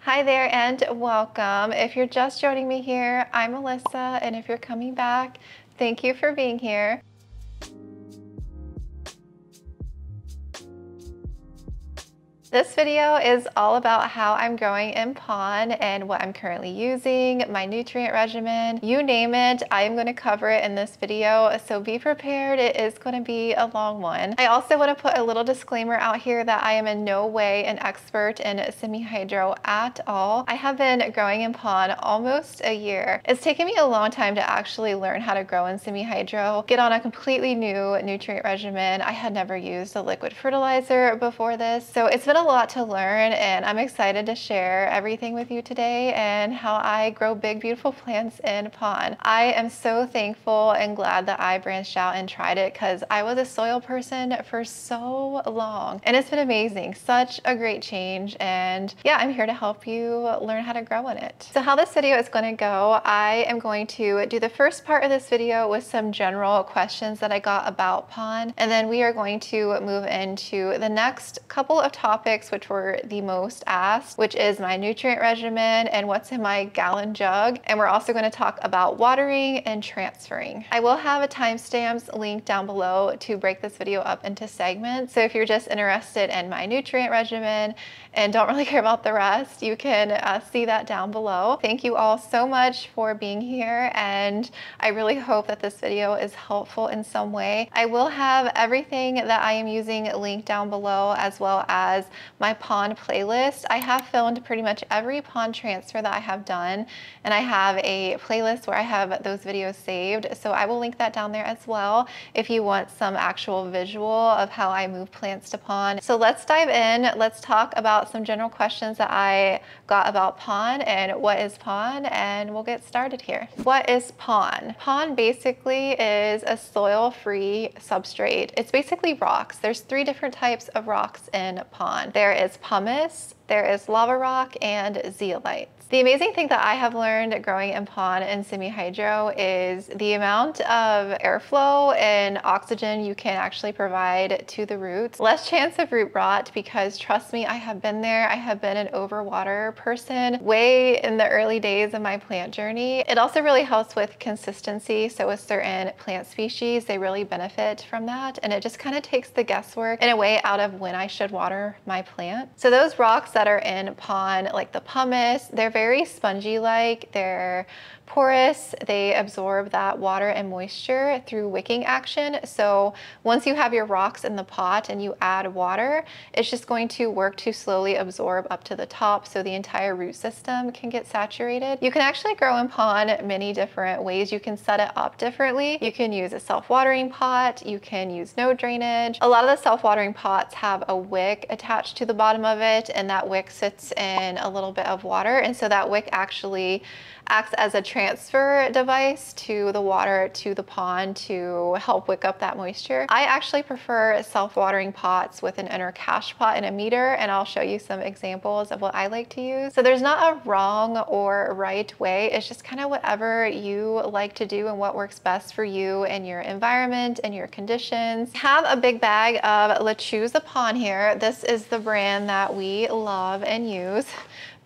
Hi there and welcome. If you're just joining me here, I'm Melissa, and if you're coming back, thank you for being here. This video is all about how I'm growing in Pon and what I'm currently using, my nutrient regimen, you name it, I am going to cover it in this video, so be prepared. It is going to be a long one. I also want to put a little disclaimer out here that I am in no way an expert in semi-hydro at all. I have been growing in Pon almost a year. It's taken me a long time to actually learn how to grow in semi-hydro, get on a completely new nutrient regimen. I had never used a liquid fertilizer before this, so it's been a lot to learn, and I'm excited to share everything with you today and how I grow big, beautiful plants in Pon. I am so thankful and glad that I branched out and tried it because I was a soil person for so long, and it's been amazing. Such a great change, and yeah, I'm here to help you learn how to grow in it. So how this video is going to go, I am going to do the first part of this video with some general questions that I got about Pon, and then we are going to move into the next couple of topics which were the most asked, which is my nutrient regimen and what's in my gallon jug. And we're also going to talk about watering and transferring. I will have a timestamps link down below to break this video up into segments. So if you're just interested in my nutrient regimen and don't really care about the rest, you can see that down below. Thank you all so much for being here, and I really hope that this video is helpful in some way. I will have everything that I am using linked down below, as well as my Pon playlist. I have filmed pretty much every Pon transfer that I have done, and I have a playlist where I have those videos saved, so I will link that down there as well if you want some actual visual of how I move plants to Pon. So let's dive in. Let's talk about some general questions that I got about Pon and what is Pon, and we'll get started here. What is Pon? Pon basically is a soil-free substrate. It's basically rocks. There's 3 different types of rocks in Pon. There is pumice, there is lava rock, and zeolites. The amazing thing that I have learned growing in Pon and semi-hydro is the amount of airflow and oxygen you can actually provide to the roots. Less chance of root rot, because trust me, I have been there. I have been an overwater person way in the early days of my plant journey. It also really helps with consistency. So with certain plant species, they really benefit from that. And it just kind of takes the guesswork in a way out of when I should water my plant. So those rocks that are in Pon, like the pumice, they're very spongy-like, they're porous, they absorb that water and moisture through wicking action. So once you have your rocks in the pot and you add water, it's just going to work to slowly absorb up to the top so the entire root system can get saturated. You can actually grow in Pon many different ways. You can set it up differently. You can use a self-watering pot, you can use no drainage. A lot of the self-watering pots have a wick attached to the bottom of it, and that wick sits in a little bit of water, and so that wick actually acts as a transfer device to the water to the pond to help wick up that moisture. I actually prefer self-watering pots with an inner cache pot and a meter, and I'll show you some examples of what I like to use. So there's not a wrong or right way. It's just kind of whatever you like to do and what works best for you and your environment and your conditions. I have a big bag of lechuza Pon here. This is the brand that we love and use.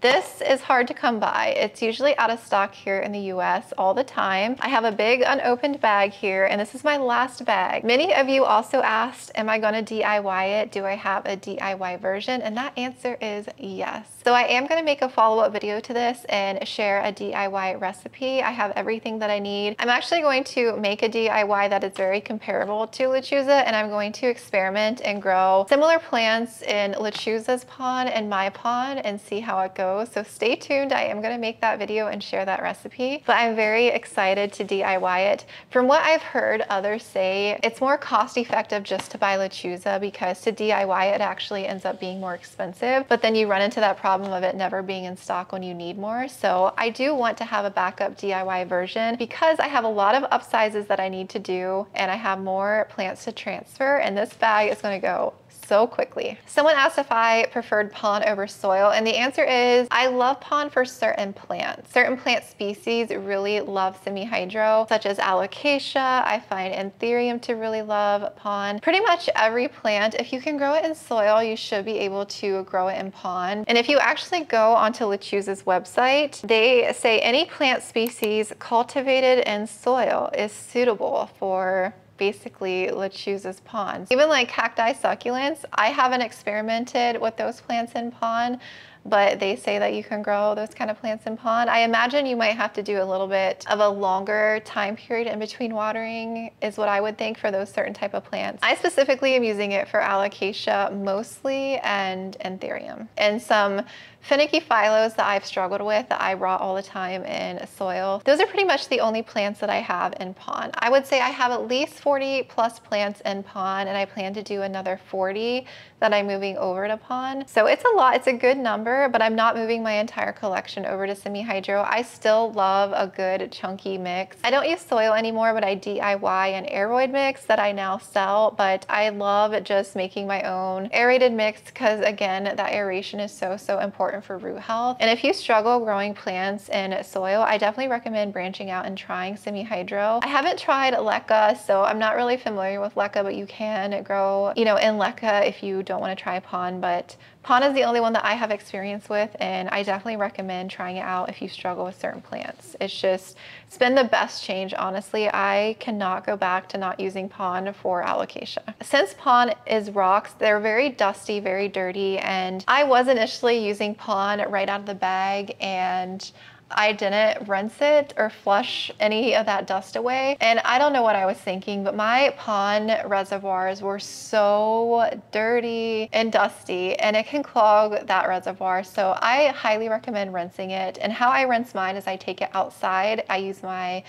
This is hard to come by. It's usually out of stock here in the US all the time. I have a big unopened bag here, and this is my last bag. Many of you also asked, am I gonna DIY it? Do I have a DIY version? And that answer is yes. So I am gonna make a follow-up video to this and share a DIY recipe. I have everything that I need. I'm actually going to make a DIY that is very comparable to lechuza, and I'm going to experiment and grow similar plants in lechuza's pond and my pond and see how it goes. So stay tuned. I am going to make that video and share that recipe, but I'm very excited to DIY it. From what I've heard others say, it's more cost effective just to buy lechuza, because to DIY it actually ends up being more expensive, but then you run into that problem of it never being in stock when you need more. So I do want to have a backup DIY version because I have a lot of upsizes that I need to do, and I have more plants to transfer, and this bag is going to go so quickly. Someone asked if I preferred pon over soil, and the answer is I love pon for certain plants. Certain plant species really love semi-hydro, such as alocasia. I find anthurium to really love pon. Pretty much every plant, if you can grow it in soil, you should be able to grow it in pon. And if you actually go onto lechuza's website, they say any plant species cultivated in soil is suitable for basically lechuza's ponds. Even like cacti succulents, I haven't experimented with those plants in pon, but they say that you can grow those kind of plants in pon. I imagine you might have to do a little bit of a longer time period in between watering is what I would think for those certain type of plants. I specifically am using it for alocasia mostly and anthurium and some finicky phylos that I've struggled with that I rot all the time in soil. Those are pretty much the only plants that I have in pon. I would say I have at least 40 plus plants in pon, and I plan to do another 40 that I'm moving over to pon. So it's a lot, it's a good number, but I'm not moving my entire collection over to semi-hydro. I still love a good chunky mix. I don't use soil anymore, but I DIY an aeroid mix that I now sell, but I love just making my own aerated mix because again, that aeration is so important for root health. And if you struggle growing plants in soil, I definitely recommend branching out and trying semi-hydro. I haven't tried leca, so I'm not really familiar with leca, but you can grow, in leca if you don't want to try pon, but pon is the only one that I have experience with, and I definitely recommend trying it out if you struggle with certain plants. It's been the best change, honestly. I cannot go back to not using pon for alocasia. Since pon is rocks, they're very dusty, very dirty, and I was initially using pon right out of the bag, and I didn't rinse it or flush any of that dust away. And I don't know what I was thinking, but my pon reservoirs were so dirty and dusty, and it can clog that reservoir. So I highly recommend rinsing it. And how I rinse mine is I take it outside. I use my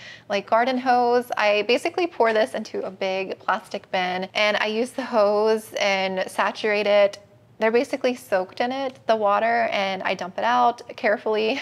garden hose. I basically pour this into a big plastic bin, and I use the hose and saturate it. They're basically soaked in it, the water, and I dump it out carefully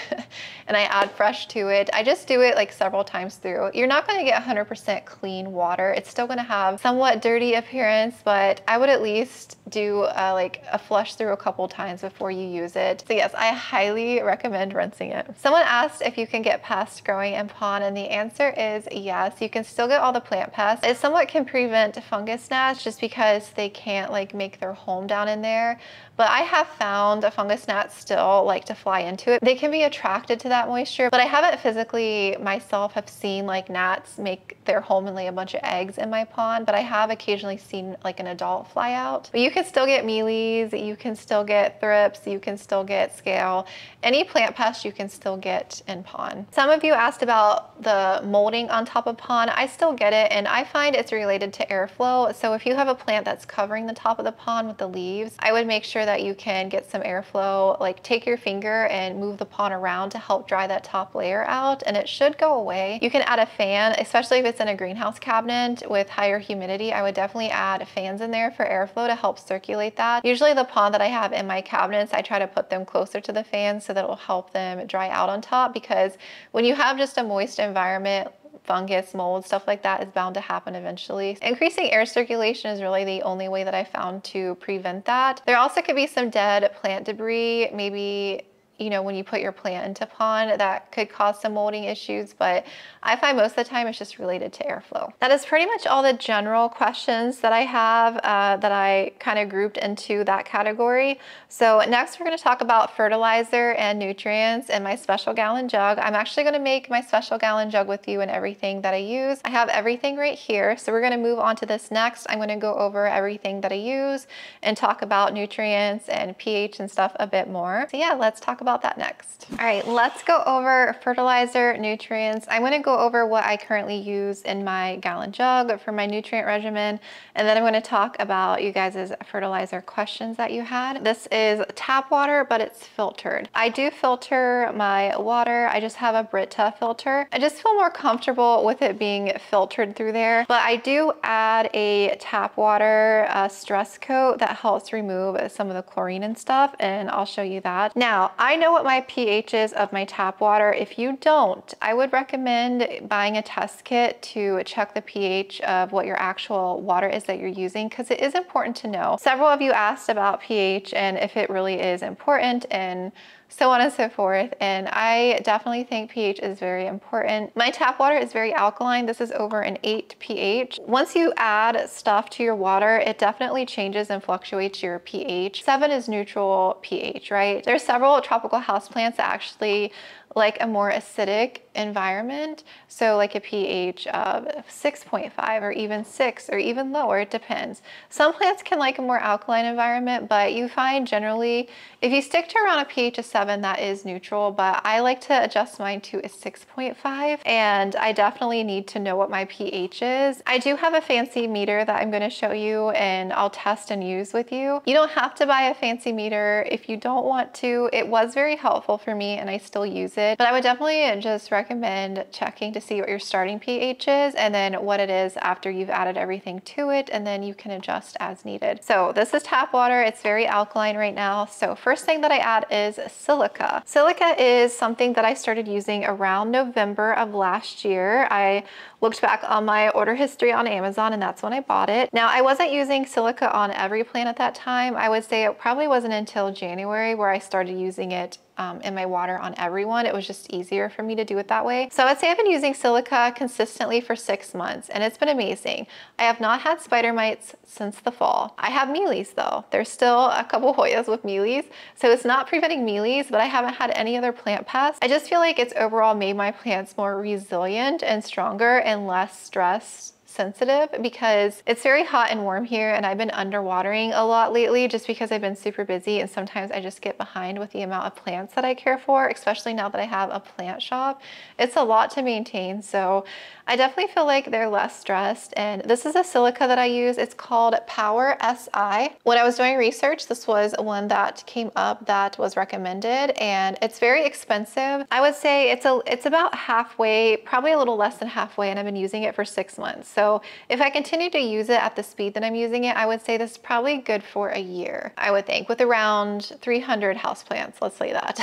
and I add fresh to it. I just do it several times through. You're not going to get 100% clean water. It's still going to have somewhat dirty appearance, but I would at least do a flush through a couple times before you use it. So yes, I highly recommend rinsing it. Someone asked if you can get pests growing in pon, and the answer is yes. You can still get all the plant pests. It somewhat can prevent fungus gnats just because they can't make their home down in there. But I have found the fungus gnats still like to fly into it. They can be attracted to that moisture, but I haven't physically myself have seen gnats make their home and lay a bunch of eggs in my pond, but I have occasionally seen an adult fly out. But you can still get mealies, you can still get thrips, you can still get scale. Any plant pest you can still get in pon. Some of you asked about the molding on top of pon. I still get it, and I find it's related to airflow. So if you have a plant that's covering the top of the pon with the leaves, I would make sure that you can get some airflow. Take your finger and move the pon around to help dry that top layer out, and it should go away. You can add a fan, especially if it's in a greenhouse cabinet with higher humidity. I would definitely add fans in there for airflow to help circulate that. Usually the pon that I have in my cabinets, I try to put them closer to the fan so that it will help them dry out on top, because when you have just a moist environment, fungus, mold, stuff like that is bound to happen eventually. Increasing air circulation is really the only way that I found to prevent that. There also could be some dead plant debris, maybe when you put your plant into pon, that could cause some molding issues, but I find most of the time it's just related to airflow. That is pretty much all the general questions that I have that I kind of grouped into that category. So next we're going to talk about fertilizer and nutrients in my special gallon jug. I'm actually going to make my special gallon jug with you and everything that I use. I have everything right here, so we're going to move on to this next. I'm going to go over everything that I use and talk about nutrients and pH and stuff a bit more. So yeah, let's talk about that next. All right, let's go over fertilizer, nutrients. I'm going to go over what I currently use in my gallon jug for my nutrient regimen, and then I'm going to talk about you guys' fertilizer questions that you had. This is tap water, but it's filtered. I do filter my water. I just have a Brita filter. I just feel more comfortable with it being filtered through there, but I do add a tap water stress coat that helps remove some of the chlorine and stuff, and I'll show you that. Now, I I know what my pH is of my tap water. If you don't, I would recommend buying a test kit to check the pH of what your actual water is that you're using, because it is important to know. Several of you asked about pH and if it really is important and so on and so forth. And I definitely think pH is very important. My tap water is very alkaline. This is over an 8 pH. Once you add stuff to your water, it definitely changes and fluctuates your pH. 7 is neutral pH, right? There's several tropical houseplants that actually like a more acidic environment. So like a pH of 6.5 or even 6 or even lower, it depends. Some plants can like a more alkaline environment, but you find generally, if you stick to around a pH of 7, that is neutral, but I like to adjust mine to a 6.5, and I definitely need to know what my pH is. I do have a fancy meter that I'm gonna show you and I'll test and use with you. You don't have to buy a fancy meter if you don't want to. It was very helpful for me and I still use it, but I would definitely just recommend checking to see what your starting pH is and then what it is after you've added everything to it, and then you can adjust as needed. So this is tap water. It's very alkaline right now. So first thing that I add is silica. Silica is something that I started using around November of last year. I looked back on my order history on Amazon and that's when I bought it. Now I wasn't using silica on every plant at that time. I would say it probably wasn't until January where I started using it in my water on everyone. It was just easier for me to do it that way. So I would say I've been using silica consistently for 6 months and it's been amazing. I have not had spider mites since the fall. I have mealies though. There's still a couple Hoyas with mealies, so it's not preventing mealies, but I haven't had any other plant pests. I just feel like it's overall made my plants more resilient and stronger and less stress sensitive, because it's very hot and warm here and I've been underwatering a lot lately just because I've been super busy, and sometimes I just get behind with the amount of plants that I care for, especially now that I have a plant shop. It's a lot to maintain, so I definitely feel like they're less stressed. And this is a silica that I use. It's called Power SI. When I was doing research, this was one that came up that was recommended, and it's very expensive. I would say it's about halfway, probably a little less than halfway, and I've been using it for 6 months. So if I continue to use it at the speed that I'm using it, I would say this is probably good for a year, I would think, with around 300 houseplants, let's say that.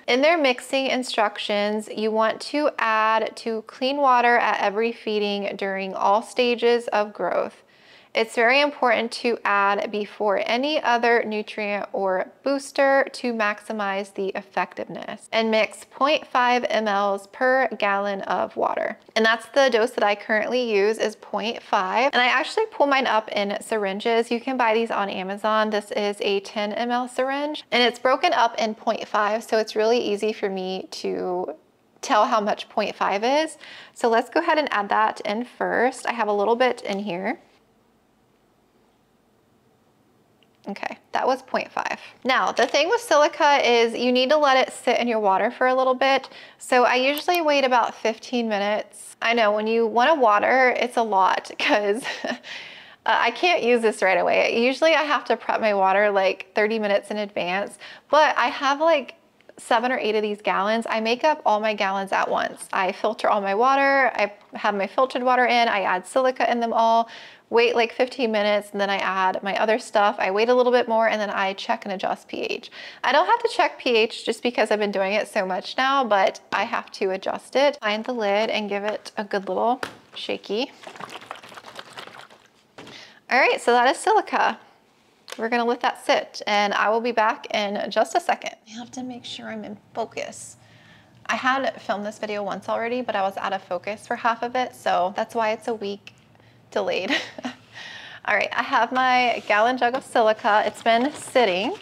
In their mixing instructions, you want to add to clean water at every feeding during all stages of growth. It's very important to add before any other nutrient or booster to maximize the effectiveness, and mix 0.5 mLs per gallon of water. And that's the dose that I currently use, is 0.5. And I actually pull mine up in syringes. You can buy these on Amazon. This is a 10 ml syringe and it's broken up in 0.5. So it's really easy for me to tell how much 0.5 is. So let's go ahead and add that in first. I have a little bit in here. Okay, that was 0.5. Now, the thing with silica is you need to let it sit in your water for a little bit. So I usually wait about 15 minutes. I know when you want to water, it's a lot because I can't use this right away. Usually I have to prep my water like 30 minutes in advance, but I have like 7 or 8 of these gallons. I make up all my gallons at once. I filter all my water. I have my filtered water in. I add silica in them all. Wait like 15 minutes, and then I add my other stuff. I wait a little bit more, and then I check and adjust pH. I don't have to check pH just because I've been doing it so much now, but I have to adjust it. Find the lid and give it a good little shaky. All right, so that is silica. We're gonna let that sit, and I will be back in just a second. I have to make sure I'm in focus. I had filmed this video once already, but I was out of focus for half of it, so that's why it's a week delayed. All right, I have my gallon jug of silica. It's been sitting.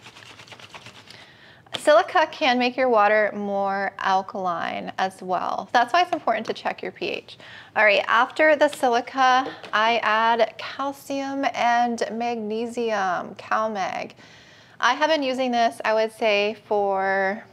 Silica can make your water more alkaline as well. That's why it's important to check your pH. All right, after the silica, I add calcium and magnesium, CalMag. I have been using this, I would say, for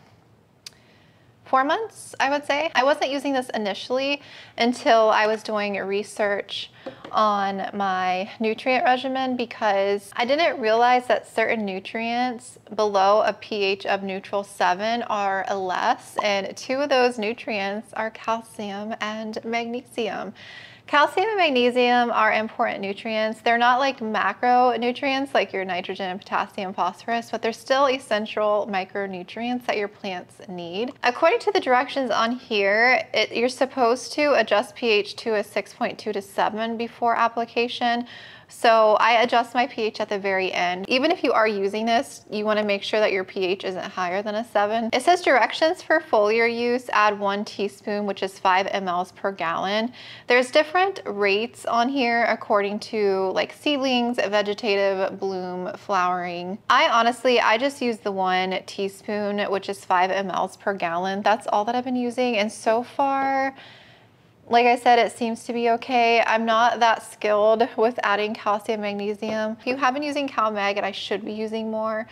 4 months, I would say. I wasn't using this initially until I was doing research on my nutrient regimen, because I didn't realize that certain nutrients below a pH of neutral 7 are less, and 2 of those nutrients are calcium and magnesium. Calcium and magnesium are important nutrients. They're not like macronutrients like your nitrogen, potassium, phosphorus, but they're still essential micronutrients that your plants need. According to the directions on here, you're supposed to adjust pH to a 6.2 to 7 before application. So I adjust my pH at the very end. Even if you are using this, you want to make sure that your pH isn't higher than a 7. It says directions for foliar use, add 1 teaspoon, which is 5 mLs per gallon. There's different rates on here according to like seedlings, vegetative, bloom, flowering. I just use the 1 teaspoon, which is 5 mLs per gallon. That's all that I've been using. And so far, like I said, it seems to be okay. I'm not that skilled with adding calcium, magnesium. If you have been using CalMag and I should be using more,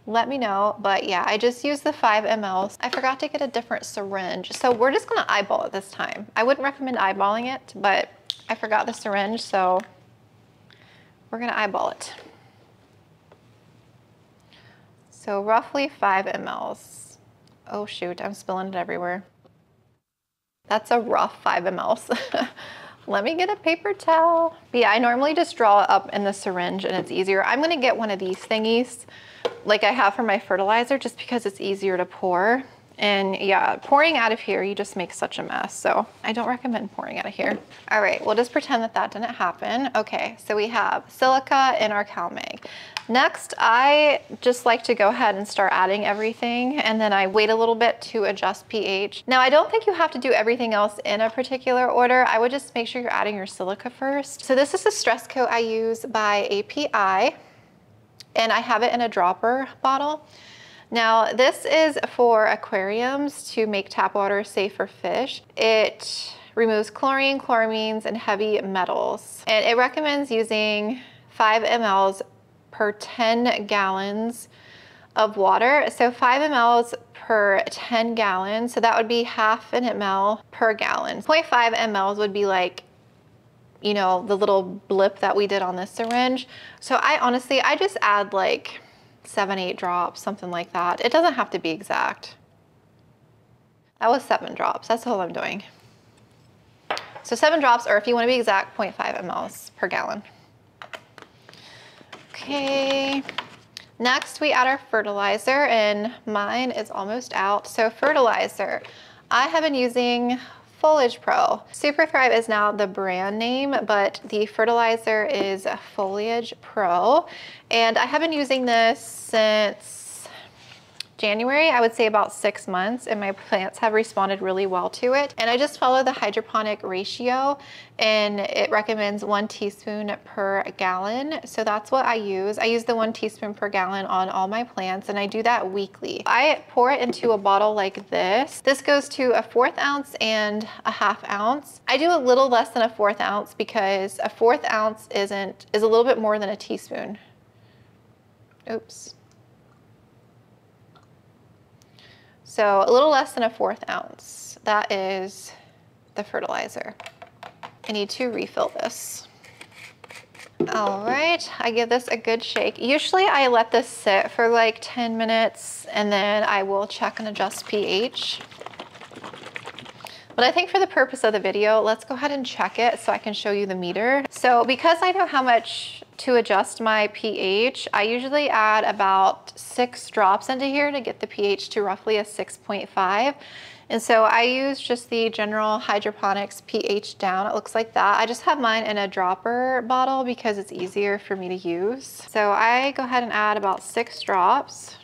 let me know. But yeah, I just use the 5 mLs. I forgot to get a different syringe. So we're just gonna eyeball it this time. I wouldn't recommend eyeballing it, but I forgot the syringe, so we're gonna eyeball it. So roughly 5 mLs. Oh shoot, I'm spilling it everywhere. That's a rough 5 mLs. Let me get a paper towel. But yeah, I normally just draw it up in the syringe and it's easier. I'm gonna get one of these thingies like I have for my fertilizer just because it's easier to pour. And yeah, pouring out of here, you just make such a mess. So I don't recommend pouring out of here. All right, we'll just pretend that that didn't happen. Okay, so we have silica in our CalMag. Next, I just like to go ahead and start adding everything, and then I wait a little bit to adjust pH. Now, I don't think you have to do everything else in a particular order. I would just make sure you're adding your silica first. So this is a stress coat I use by API, and I have it in a dropper bottle. Now, this is for aquariums to make tap water safe for fish. It removes chlorine, chloramines, and heavy metals. And it recommends using 5 mLs per 10 gallons of water. So 5 mLs per 10 gallons. So that would be half an ml per gallon. 0.5 mLs would be like, you know, the little blip that we did on this syringe. So I just add like 7-8 drops, something like that. It doesn't have to be exact. That was 7 drops. That's all I'm doing. So 7 drops, or if you want to be exact, 0.5 mLs per gallon. Okay. Next, we add our fertilizer, and mine is almost out. So fertilizer, I have been using Foliage Pro. Super Thrive is now the brand name, but the fertilizer is Foliage Pro. And I have been using this since January, I would say about 6 months, and my plants have responded really well to it. And I just follow the hydroponic ratio, and it recommends 1 teaspoon per gallon. So that's what I use. I use the 1 teaspoon per gallon on all my plants, and I do that weekly. I pour it into a bottle like this. This goes to a 1/4 ounce and a 1/2 ounce. I do a little less than a 1/4 ounce because a 1/4 ounce is a little bit more than a teaspoon. Oops. So a little less than a 1/4 ounce. That is the fertilizer. I need to refill this. All right, I give this a good shake. Usually I let this sit for like 10 minutes and then I will check and adjust pH. But I think for the purpose of the video, let's go ahead and check it so I can show you the meter. So because I know how much to adjust my pH, I usually add about 6 drops into here to get the pH to roughly a 6.5. And so I use just the general hydroponics pH down. It looks like that. I just have mine in a dropper bottle because it's easier for me to use. So I go ahead and add about 6 drops.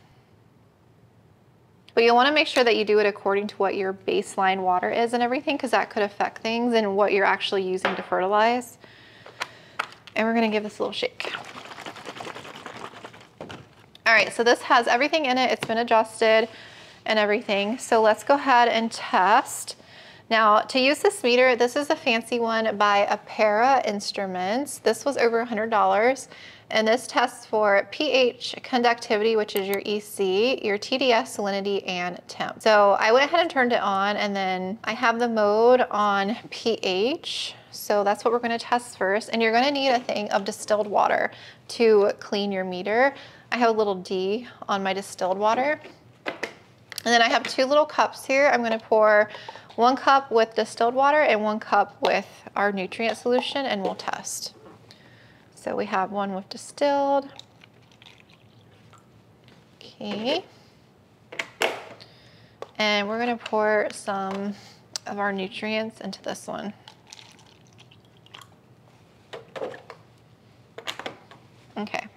But you'll want to make sure that you do it according to what your baseline water is and everything, because that could affect things and what you're actually using to fertilize. And we're going to give this a little shake. All right, so this has everything in it. It's been adjusted and everything. So let's go ahead and test. Now, to use this meter, this is a fancy one by Apera Instruments. This was over $100. And this tests for pH, conductivity, which is your EC, your TDS, salinity, and temp. So I went ahead and turned it on, and then I have the mode on pH. So that's what we're going to test first. And you're going to need a thing of distilled water to clean your meter. I have a little D on my distilled water. And then I have 2 little cups here. I'm gonna pour 1 cup with distilled water and 1 cup with our nutrient solution, and we'll test. So we have 1 with distilled. Okay. And we're gonna pour some of our nutrients into this one. Okay.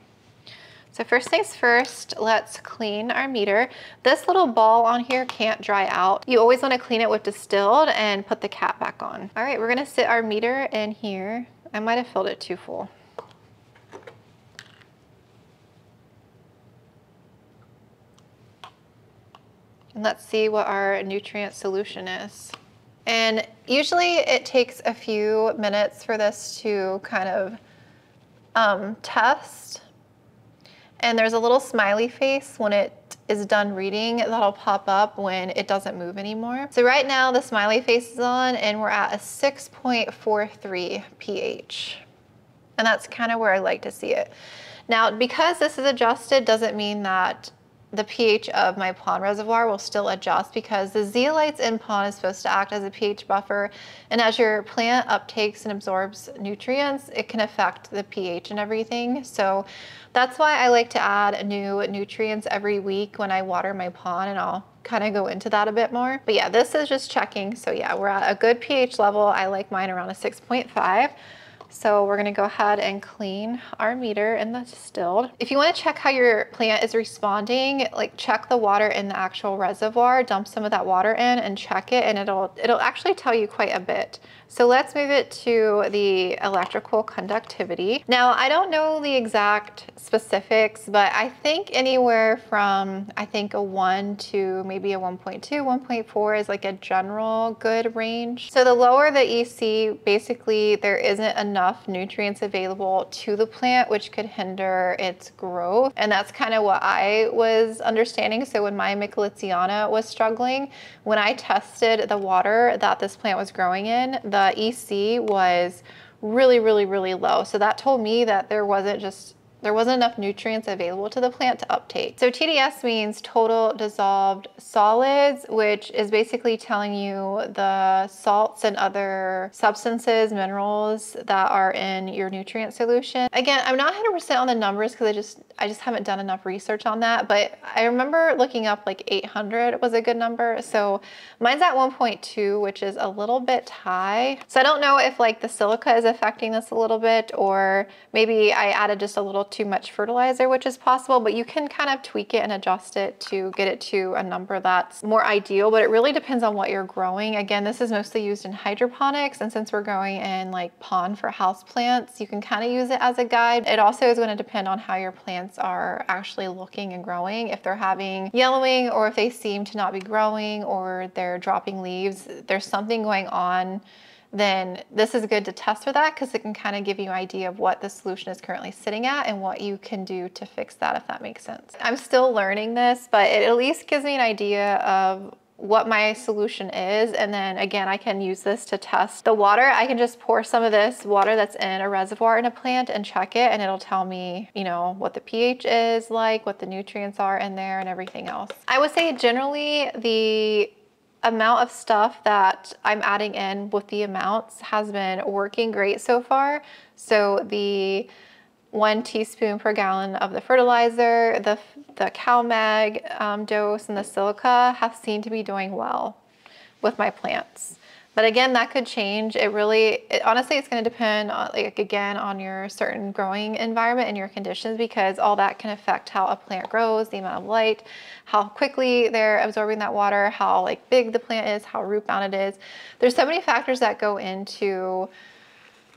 So first things first, let's clean our meter. This little ball on here can't dry out. You always want to clean it with distilled and put the cap back on. All right, we're gonna sit our meter in here. I might have filled it too full. And let's see what our nutrient solution is. And usually it takes a few minutes for this to kind of test. And there's a little smiley face when it is done reading that'll pop up when it doesn't move anymore. So right now the smiley face is on and we're at a 6.43 pH. And that's kind of where I like to see it. Now, because this is adjusted doesn't mean that the pH of my pond reservoir will still adjust, because the zeolites in pond is supposed to act as a pH buffer, and as your plant uptakes and absorbs nutrients, it can affect the pH and everything. So that's why I like to add new nutrients every week when I water my pond, and I'll kind of go into that a bit more. But yeah, this is just checking. So yeah, we're at a good pH level. I like mine around a 6.5. So we're gonna go ahead and clean our meter in the distilled. If you wanna check how your plant is responding, like check the water in the actual reservoir, dump some of that water in and check it, and it'll actually tell you quite a bit. So let's move it to the electrical conductivity. Now, I don't know the exact specifics, but I think anywhere from, I think a 1 to maybe a 1.2, 1.4 is like a general good range. So the lower the EC, basically there isn't enough nutrients available to the plant, which could hinder its growth. And that's kind of what I was understanding. So when my Michelitziana was struggling, when I tested the water that this plant was growing in, the EC was really, really, really low. So that told me that there wasn't enough nutrients available to the plant to uptake. So TDS means total dissolved solids, which is basically telling you the salts and other substances, minerals that are in your nutrient solution. Again, I'm not 100% on the numbers because I just haven't done enough research on that, but I remember looking up like 800 was a good number. So mine's at 1.2, which is a little bit high. So I don't know if like the silica is affecting this a little bit, or maybe I added just a little too much fertilizer, which is possible, but you can kind of tweak it and adjust it to get it to a number that's more ideal, but it really depends on what you're growing. Again, this is mostly used in hydroponics, and since we're growing in like pond for house plants, you can kind of use it as a guide. It also is going to depend on how your plants are actually looking and growing. If they're having yellowing, or if they seem to not be growing, or they're dropping leaves, there's something going on, then this is good to test for that, because it can kind of give you an idea of what the solution is currently sitting at and what you can do to fix that, if that makes sense. I'm still learning this, but it at least gives me an idea of what my solution is. And then again, I can use this to test the water. I can just pour some of this water that's in a reservoir in a plant and check it, and it'll tell me, you know, what the pH is like, what the nutrients are in there, and everything else. I would say generally the amount of stuff that I'm adding in with the amounts has been working great so far. So the 1 teaspoon per gallon of the fertilizer, the CalMag dose, and the silica have seemed to be doing well with my plants. But again, that could change. Honestly, it's going to depend on, like, again, on your certain growing environment and your conditions, because all that can affect how a plant grows, the amount of light, how quickly they're absorbing that water, how like big the plant is, how root bound it is. There's so many factors that go into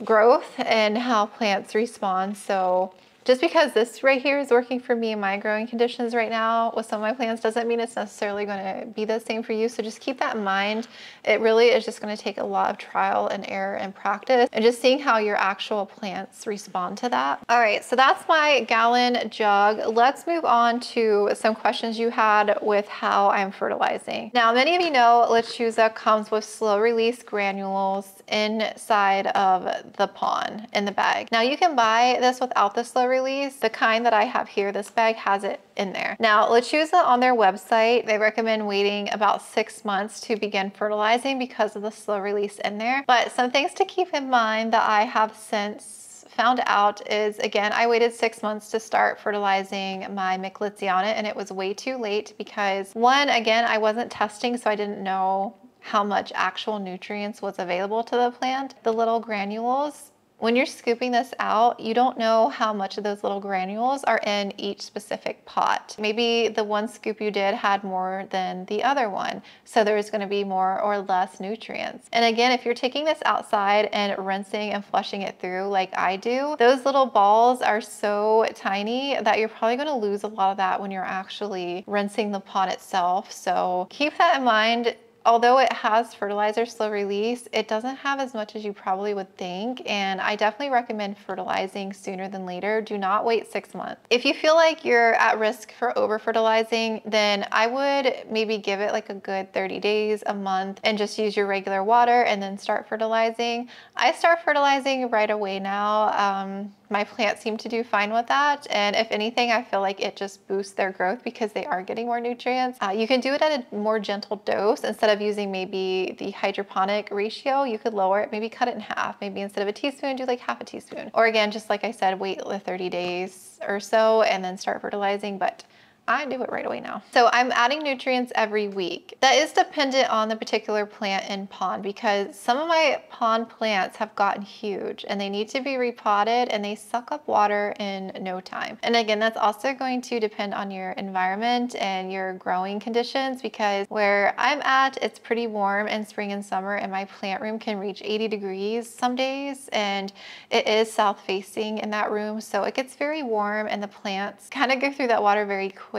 growth and how plants respond. So just because this right here is working for me in my growing conditions right now with some of my plants doesn't mean it's necessarily going to be the same for you. So just keep that in mind. It really is just going to take a lot of trial and error and practice, and just seeing how your actual plants respond to that. All right, so that's my gallon jug. Let's move on to some questions you had with how I'm fertilizing. Now, many of you know lechuza comes with slow release granules inside of the pon in the bag. Now you can buy this without the slow release. The kind that I have here, this bag has it in there. Now, lechuza on their website, they recommend waiting about 6 months to begin fertilizing because of the slow release in there. But some things to keep in mind that I have since found out is, again, I waited 6 months to start fertilizing my Miclitziana, and it was way too late because, one, again, I wasn't testing, so I didn't know how much actual nutrients was available to the plant. The little granules, when you're scooping this out, you don't know how much of those little granules are in each specific pot. Maybe the one scoop you did had more than the other one, so there's going to be more or less nutrients. And again, if you're taking this outside and rinsing and flushing it through like I do, those little balls are so tiny that you're probably going to lose a lot of that when you're actually rinsing the pot itself. So keep that in mind. Although it has fertilizer slow release, it doesn't have as much as you probably would think, and I definitely recommend fertilizing sooner than later. Do not wait 6 months. If you feel like you're at risk for over fertilizing, then I would maybe give it like a good 30 days, a month, and just use your regular water and then start fertilizing. I start fertilizing right away now. My plants seem to do fine with that, and if anything, I feel like it just boosts their growth because they are getting more nutrients. You can do it at a more gentle dose. Instead of using maybe the hydroponic ratio, you could lower it, maybe cut it in half. Maybe instead of a teaspoon, do like half a teaspoon. Or again, just like I said, wait 30 days or so and then start fertilizing, but I do it right away now. So I'm adding nutrients every week. That is dependent on the particular plant in pon, because some of my pon plants have gotten huge and they need to be repotted and they suck up water in no time. And again, that's also going to depend on your environment and your growing conditions, because where I'm at, it's pretty warm in spring and summer, and my plant room can reach 80 degrees some days, and it is south facing in that room. So it gets very warm and the plants kind of go through that water very quickly.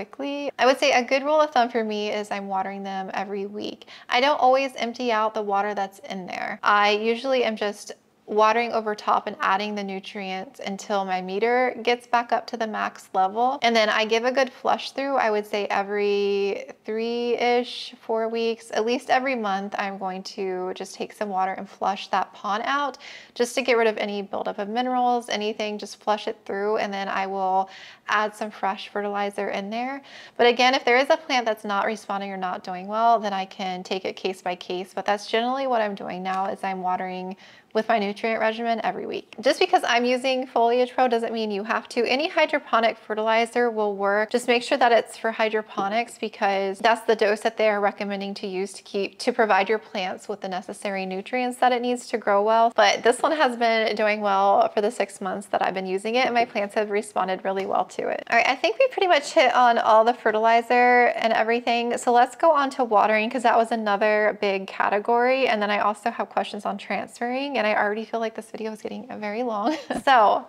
I would say a good rule of thumb for me is I'm watering them every week. I don't always empty out the water that's in there. I usually am just watering over top and adding the nutrients until my meter gets back up to the max level. And then I give a good flush through. I would say every 3-ish, 4 weeks, at least every month, I'm going to just take some water and flush that pon out just to get rid of any buildup of minerals, anything, just flush it through. And then I will add some fresh fertilizer in there. But again, if there is a plant that's not responding or not doing well, then I can take it case by case. But that's generally what I'm doing now, is I'm watering with my nutrient regimen every week. Just because I'm using Foliage Pro doesn't mean you have to. Any hydroponic fertilizer will work. Just make sure that it's for hydroponics, because that's the dose that they're recommending to use to provide your plants with the necessary nutrients that it needs to grow well. But this one has been doing well for the 6 months that I've been using it, and my plants have responded really well to it. All right, I think we pretty much hit on all the fertilizer and everything. So let's go on to watering, because that was another big category. And then I also have questions on transferring, and I already feel like this video is getting very long. So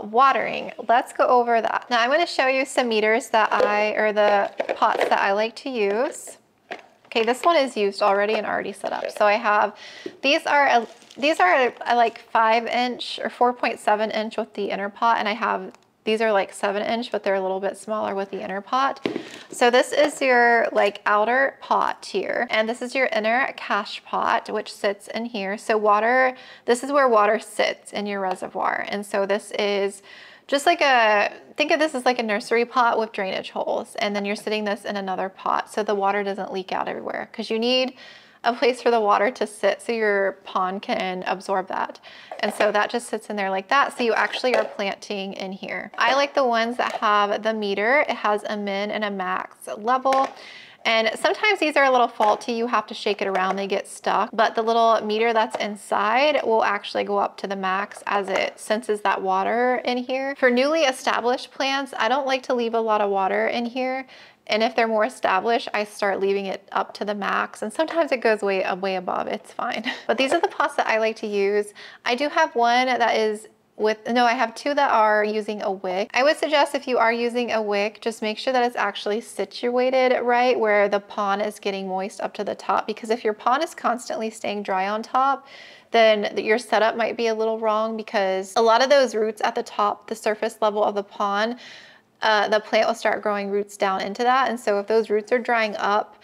watering, let's go over that. Now I'm going to show you some meters that the pots that I like to use. Okay, this one is used already and already set up. So I have, these are like 5-inch or 4.7 inch with the inner pot, and I have, these are like 7-inch, but they're a little bit smaller with the inner pot. So this is your like outer pot here, and this is your inner cache pot, which sits in here. So water, this is where water sits in your reservoir. And so this is just like think of this as like a nursery pot with drainage holes, and then you're sitting this in another pot so the water doesn't leak out everywhere, because you need a place for the water to sit so your pond can absorb that. And so that just sits in there like that. So you actually are planting in here. I like the ones that have the meter. It has a min and a max level. And sometimes these are a little faulty. You have to shake it around, they get stuck. But the little meter that's inside will actually go up to the max as it senses that water in here. For newly established plants, I don't like to leave a lot of water in here. And if they're more established, I start leaving it up to the max. And sometimes it goes way above, it's fine. But these are the pots that I like to use. I do have one that is I have two that are using a wick. I would suggest if you are using a wick, just make sure that it's actually situated right where the pon is getting moist up to the top, because if your pon is constantly staying dry on top, then your setup might be a little wrong, because a lot of those roots at the top, the surface level of the pon, the plant will start growing roots down into that. And so if those roots are drying up,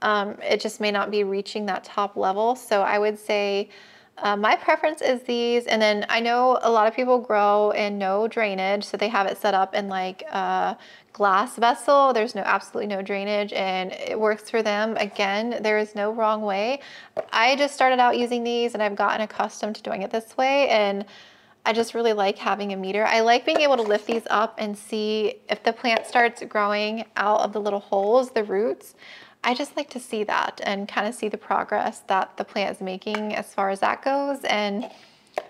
it just may not be reaching that top level. So I would say My preference is these, and then I know a lot of people grow in no drainage, so they have it set up in like a glass vessel. There's absolutely no drainage, and it works for them. Again, there is no wrong way. I just started out using these, and I've gotten accustomed to doing it this way, and I just really like having a meter. I like being able to lift these up and see if the plant starts growing out of the little holes, the roots. I just like to see that and kind of see the progress that the plant is making as far as that goes. And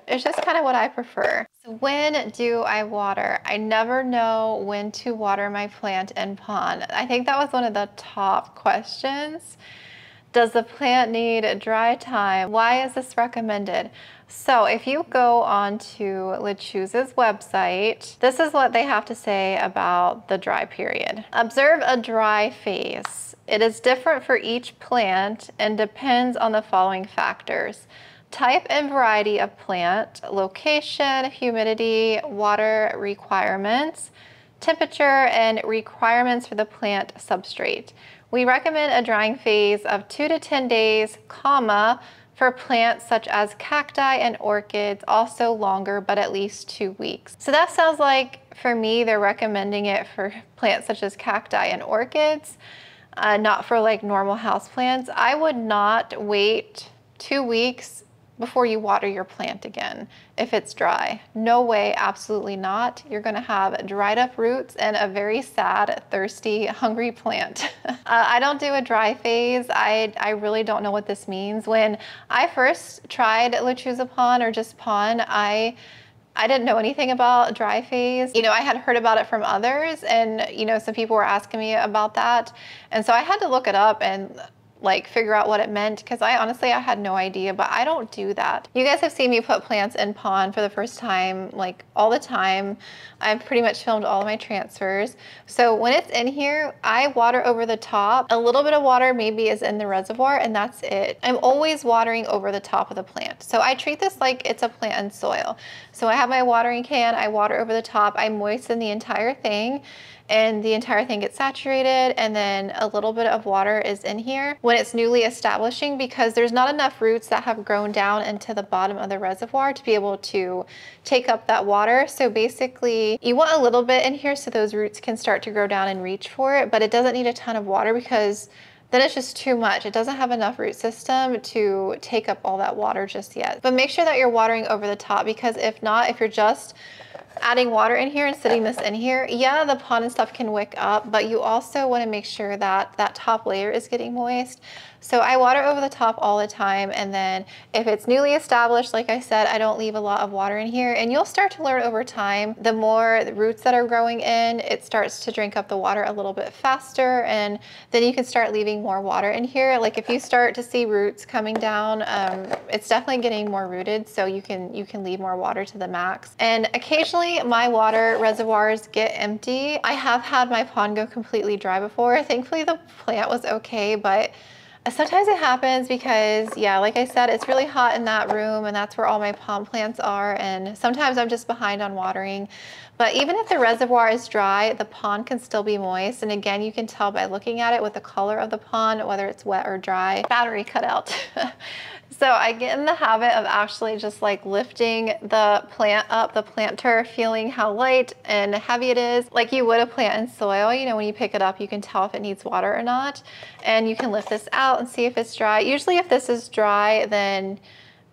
it's just kind of what I prefer. So when do I water? I never know when to water my plant in Pon. I think that was one of the top questions. Does the plant need dry time? Why is this recommended? So if you go on to Lechuza's website, this is what they have to say about the dry period. Observe a dry phase. It is different for each plant and depends on the following factors: type and variety of plant, location, humidity, water requirements, temperature, and requirements for the plant substrate. We recommend a drying phase of 2 to 10 days, for plants such as cacti and orchids, also longer, but at least 2 weeks. So that sounds like, for me, they're recommending it for plants such as cacti and orchids, not for like normal houseplants. I would not wait 2 weeks before you water your plant again if it's dry. No way, absolutely not. You're gonna have dried up roots and a very sad, thirsty, hungry plant. I don't do a dry phase. I really don't know what this means. When I first tried lechuza Pon or just Pon, I didn't know anything about dry phase. You know, I had heard about it from others, and you know, some people were asking me about that. And so I had to look it up and like figure out what it meant, because I had no idea, but I don't do that. You guys have seen me put plants in Pon for the first time, like all the time. I've pretty much filmed all of my transfers. So when it's in here, I water over the top. A little bit of water maybe is in the reservoir, and that's it. I'm always watering over the top of the plant. So I treat this like it's a plant in soil. So I have my watering can, I water over the top, I moisten the entire thing, and the entire thing gets saturated, and then a little bit of water is in here when it's newly establishing, because there's not enough roots that have grown down into the bottom of the reservoir to be able to take up that water. So basically you want a little bit in here so those roots can start to grow down and reach for it, but it doesn't need a ton of water, because then it's just too much. It doesn't have enough root system to take up all that water just yet. But make sure that you're watering over the top, because if not, if you're just adding water in here and sitting this in here, yeah, the Pon and stuff can wick up, but you also want to make sure that that top layer is getting moist. So I water over the top all the time, and then if it's newly established, like I said, I don't leave a lot of water in here, and you'll start to learn over time. The more the roots that are growing in, it starts to drink up the water a little bit faster, and then you can start leaving more water in here. Like if you start to see roots coming down, it's definitely getting more rooted, so you can leave more water to the max. And occasionally my water reservoirs get empty. I have had my Pon go completely dry before. Thankfully the plant was okay, but sometimes it happens because, yeah, like I said, it's really hot in that room, and that's where all my Pon plants are, and sometimes I'm just behind on watering. But even if the reservoir is dry, the Pon can still be moist, and again, you can tell by looking at it with the color of the Pon whether it's wet or dry. Battery cut out. So I get in the habit of actually just like lifting the plant up, the planter, feeling how light and heavy it is, like you would a plant in soil. You know, when you pick it up, you can tell if it needs water or not, and you can lift this out and see if it's dry. Usually if this is dry, then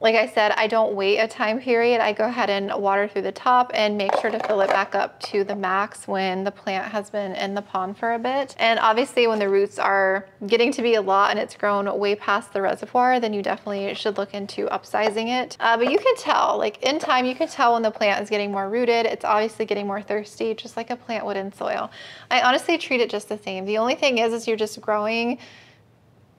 like I said, I don't wait a time period. I go ahead and water through the top and make sure to fill it back up to the max when the plant has been in the Pon for a bit. And obviously when the roots are getting to be a lot and it's grown way past the reservoir, then you definitely should look into upsizing it. But you can tell, like in time, you can tell when the plant is getting more rooted. It's obviously getting more thirsty, just like a plant would in soil. I honestly treat it just the same. The only thing is you're just growing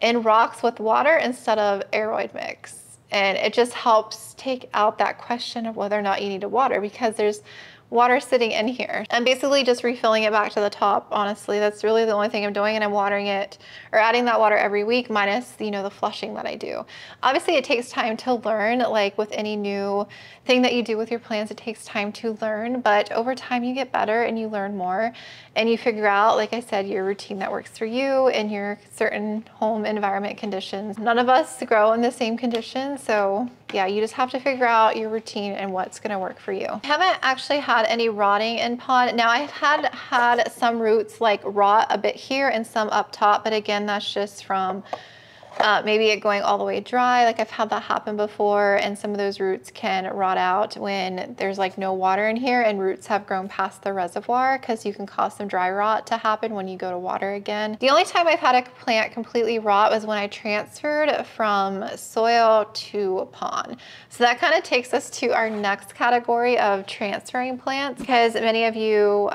in rocks with water instead of aeroid mix. And it just helps take out that question of whether or not you need to water, because there's water sitting in here. I'm basically just refilling it back to the top. Honestly, that's really the only thing I'm doing, and I'm watering it or adding that water every week, minus, you know, the flushing that I do. Obviously it takes time to learn, like with any new thing that you do with your plants, it takes time to learn, but over time you get better and you learn more, and you figure out, like I said, your routine that works for you and your certain home environment conditions. None of us grow in the same conditions, so yeah, you just have to figure out your routine and what's gonna work for you. I haven't actually had any rotting in pon. Now I've had some roots like rot a bit here and some up top, but again, that's just from maybe it going all the way dry. Like I've had that happen before, and some of those roots can rot out when there's like no water in here and roots have grown past the reservoir, because you can cause some dry rot to happen when you go to water again. The only time I've had a plant completely rot was when I transferred from soil to pon. So that kind of takes us to our next category of transferring plants, because many of you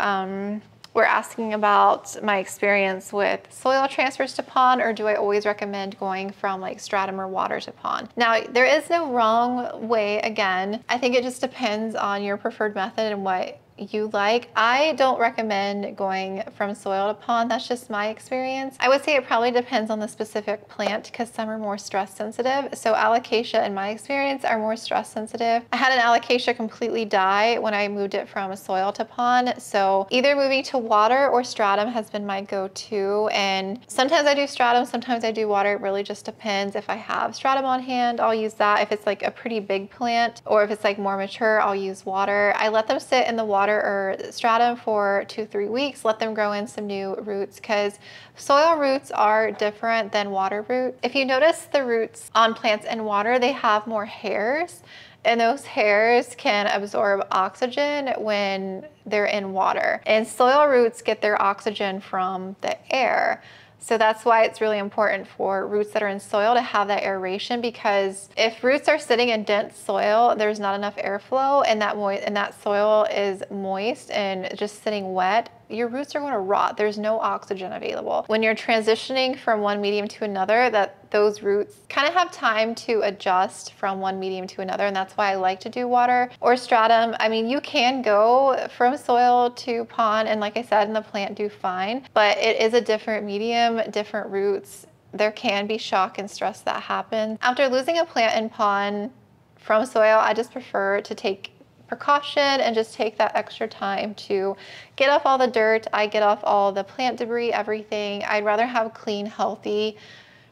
we're asking about my experience with soil transfers to pon, or do I always recommend going from like stratum or water to pon? Now, there is no wrong way. Again, I think it just depends on your preferred method and what you like. I don't recommend going from soil to pon. That's just my experience. I would say it probably depends on the specific plant, because some are more stress sensitive. So alocasia, in my experience, are more stress sensitive. I had an alocasia completely die when I moved it from soil to pon. So either moving to water or stratum has been my go-to. And sometimes I do stratum, sometimes I do water. It really just depends. If I have stratum on hand, I'll use that. If it's like a pretty big plant, or if it's like more mature, I'll use water. I let them sit in the water or stratum for 2-3 weeks, let them grow in some new roots, because soil roots are different than water roots. If you notice the roots on plants in water, they have more hairs, and those hairs can absorb oxygen when they're in water. And soil roots get their oxygen from the air. So that's why it's really important for roots that are in soil to have that aeration, because if roots are sitting in dense soil, there's not enough airflow, and that soil is moist and just sitting wet, your roots are going to rot. There's no oxygen available. When you're transitioning from one medium to another, those roots kind of have time to adjust from one medium to another, and that's why I like to do water or stratum. I mean, you can go from soil to pon, and like I said, and the plant do fine, but it is a different medium, different roots. There can be shock and stress that happens. After losing a plant in pon from soil, I just prefer to take precaution and just take that extra time to get off all the dirt. I get off all the plant debris, everything. I'd rather have clean, healthy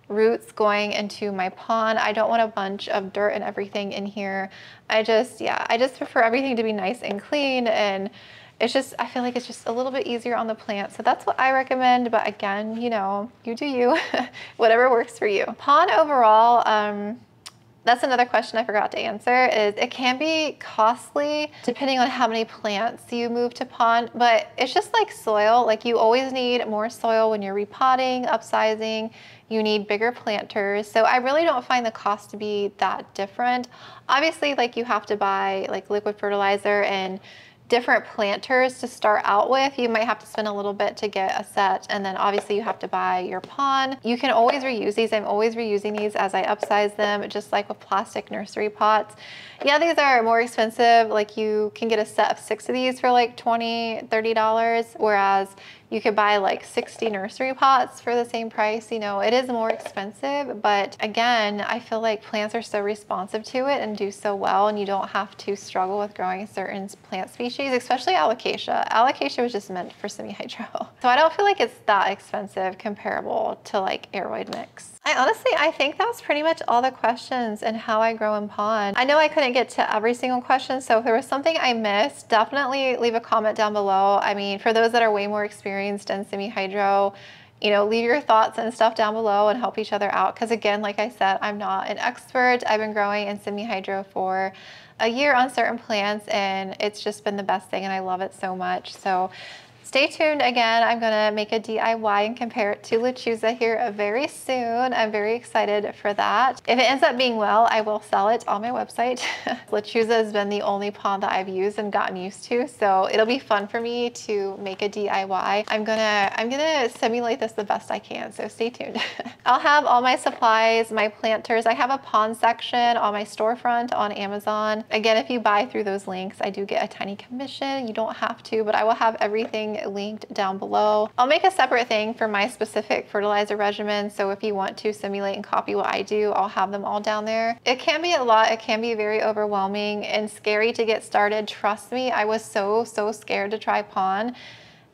roots going into my pon. I don't want a bunch of dirt and everything in here. I just prefer everything to be nice and clean, and it's just, I feel like it's just a little bit easier on the plant. So that's what I recommend. But again, you know, you do you, whatever works for you. Pon overall, that's another question I forgot to answer, is it can be costly depending on how many plants you move to pon, but it's just like soil. Like, you always need more soil when you're repotting, upsizing. You need bigger planters. So I really don't find the cost to be that different. Obviously, like, you have to buy like liquid fertilizer and different planters to start out with. You might have to spend a little bit to get a set, and then obviously you have to buy your pon. You can always reuse these. I'm always reusing these as I upsize them, just like with plastic nursery pots. Yeah, these are more expensive. Like, you can get a set of 6 of these for like $20, $30, whereas you could buy like 60 nursery pots for the same price. You know, it is more expensive, but again, I feel like plants are so responsive to it and do so well, and you don't have to struggle with growing certain plant species, especially alocasia. Alocasia was just meant for semi-hydro. So I don't feel like it's that expensive comparable to like aeroid mix. I think that was pretty much all the questions and how I grow in pon. I know I couldn't get to every single question, so if there was something I missed, definitely leave a comment down below. I mean, for those that are way more experienced in semi-hydro, you know, leave your thoughts and stuff down below and help each other out. Because again, like I said, I'm not an expert. I've been growing in semi-hydro for a year on certain plants, and it's just been the best thing, and I love it so much. So stay tuned. Again, I'm gonna make a DIY and compare it to lechuza here very soon. I'm very excited for that. If it ends up being well, I will sell it on my website. Lechuza has been the only pon that I've used and gotten used to, so it'll be fun for me to make a DIY. I'm gonna simulate this the best I can, so stay tuned. I'll have all my supplies, my planters. I have a pon section on my storefront on Amazon. Again, if you buy through those links, I do get a tiny commission. You don't have to, but I will have everything linked down below. I'll make a separate thing for my specific fertilizer regimen, so if you want to simulate and copy what I do, I'll have them all down there. It can be a lot. It can be very overwhelming and scary to get started. Trust me, I was so scared to try pon.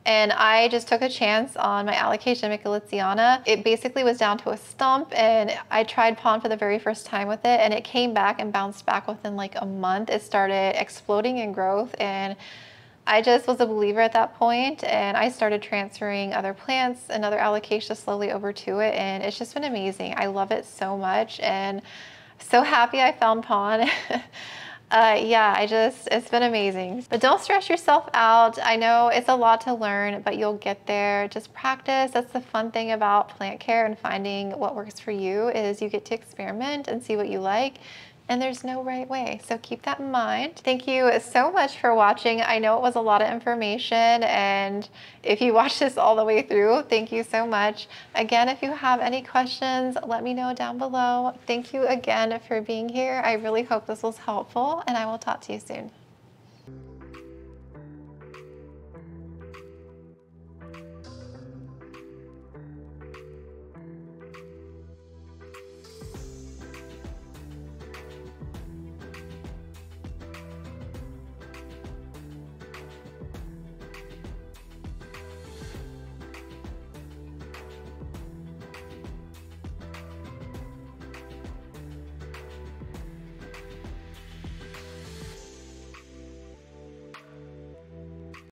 And I just took a chance on my Alocasia michelitziana. It basically was down to a stump, and I tried Pon for the very first time with it, and it came back and bounced back within like a month. It started exploding in growth, and I just was a believer at that point, and I started transferring other plants and other Alocasia slowly over to it, and it's just been amazing. I love it so much, and so happy I found Pon. Yeah, it's been amazing. But don't stress yourself out. I know it's a lot to learn, but you'll get there. Just practice. That's the fun thing about plant care and finding what works for you, is you get to experiment and see what you like. And there's no right way. So keep that in mind. Thank you so much for watching. I know it was a lot of information, and if you watched this all the way through, thank you so much. Again, if you have any questions, let me know down below. Thank you again for being here. I really hope this was helpful, and I will talk to you soon.